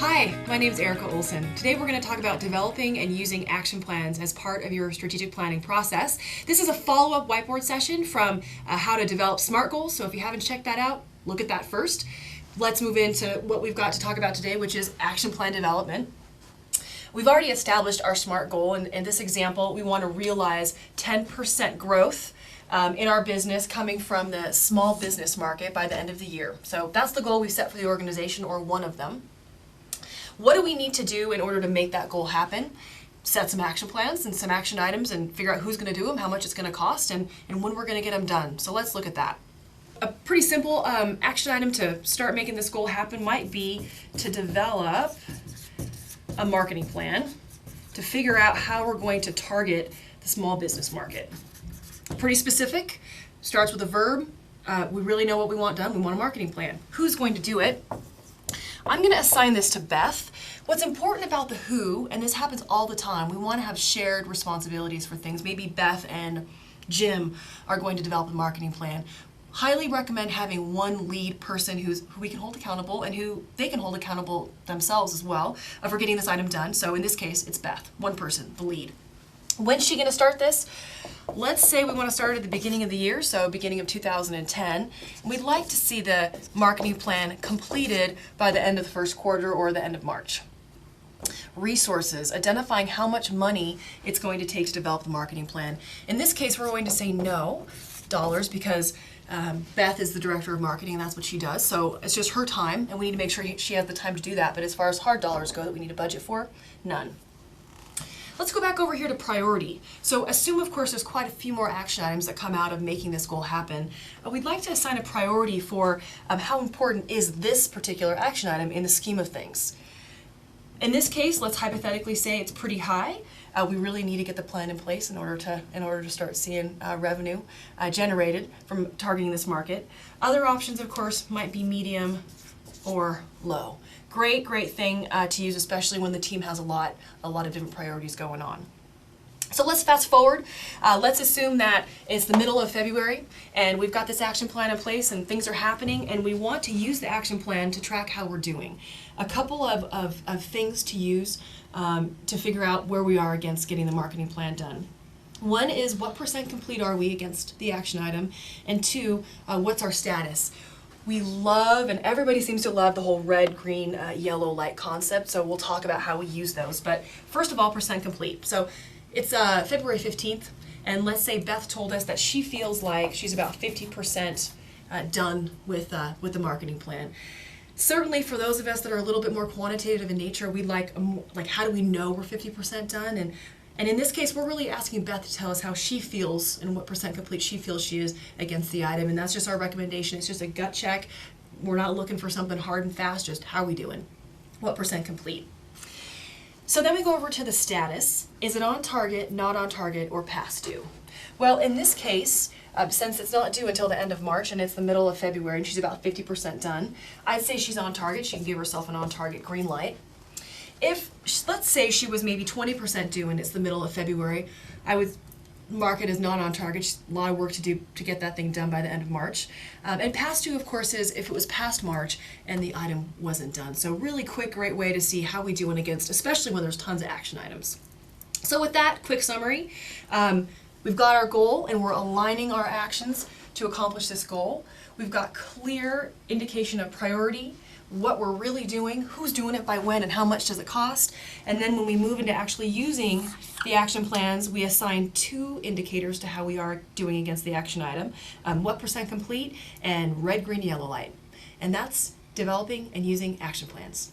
Hi, my name is Erica Olson. Today we're going to talk about developing and using action plans as part of your strategic planning process. This is a follow-up whiteboard session from how to develop SMART goals, so if you haven't checked that out, look at that first. Let's move into what we've got to talk about today, which is action plan development. We've already established our SMART goal. In this example, we want to realize 10% growth in our business coming from the small business market by the end of the year. So that's the goal we set for the organization, or one of them. What do we need to do in order to make that goal happen? Set some action plans and some action items and figure out who's going to do them, how much it's going to cost, and when we're going to get them done. So let's look at that. A pretty simple action item to start making this goal happen might be to develop a marketing plan to figure out how we're going to target the small business market. Pretty specific, starts with a verb. We really know what we want done. We want a marketing plan. Who's going to do it? I'm going to assign this to Beth. What's important about the who, and this happens all the time, we want to have shared responsibilities for things. Maybe Beth and Jim are going to develop a marketing plan. Highly recommend having one lead person who we can hold accountable and who they can hold accountable themselves as well for getting this item done. So in this case, it's Beth, one person, the lead. When's she going to start this? Let's say we want to start at the beginning of the year, so beginning of 2010. And we'd like to see the marketing plan completed by the end of the first quarter or the end of March. Resources, identifying how much money it's going to take to develop the marketing plan. In this case, we're going to say no dollars because Beth is the director of marketing and that's what she does. So it's just her time and we need to make sure she has the time to do that. But as far as hard dollars go that we need a budget for, none. Let's go back over here to priority. So assume, of course, there's quite a few more action items that come out of making this goal happen. We'd like to assign a priority for how important is this particular action item in the scheme of things. In this case, let's hypothetically say it's pretty high. We really need to get the plan in place in order to start seeing revenue generated from targeting this market. Other options, of course, might be medium or low. Great thing to use, especially when the team has a lot of different priorities going on. So let's fast forward. Let's assume that it's the middle of February and we've got this action plan in place and things are happening and we want to use the action plan to track how we're doing. A couple of things to use to figure out where we are against getting the marketing plan done. One is what percent complete are we against the action item, and two, what's our status? We love, and everybody seems to love, the whole red, green, yellow light concept, so we'll talk about how we use those. But first of all, percent complete. So it's February 15th, and let's say Beth told us that she feels like she's about 50% done with the marketing plan. Certainly for those of us that are a little bit more quantitative in nature, we'd like how do we know we're 50% done? And in this case, we're really asking Beth to tell us how she feels and what percent complete she feels she is against the item. And that's just our recommendation. It's just a gut check. We're not looking for something hard and fast, just how are we doing? What percent complete? So then we go over to the status. Is it on target, not on target, or past due? Well, in this case, since it's not due until the end of March and it's the middle of February and she's about 50% done, I'd say she's on target. She can give herself an on-target green light. If, let's say she was maybe 20% due and it's the middle of February, I would mark it as not on target. Just a lot of work to do to get that thing done by the end of March. And past due, of course, is if it was past March and the item wasn't done. So really quick, great way to see how we doing against, especially when there's tons of action items. So with that quick summary, we've got our goal and we're aligning our actions to accomplish this goal. We've got clear indication of priority, what we're really doing, who's doing it by when, and how much does it cost. And then when we move into actually using the action plans, we assign two indicators to how we are doing against the action item, what percent complete and red, green, yellow light. And that's developing and using action plans.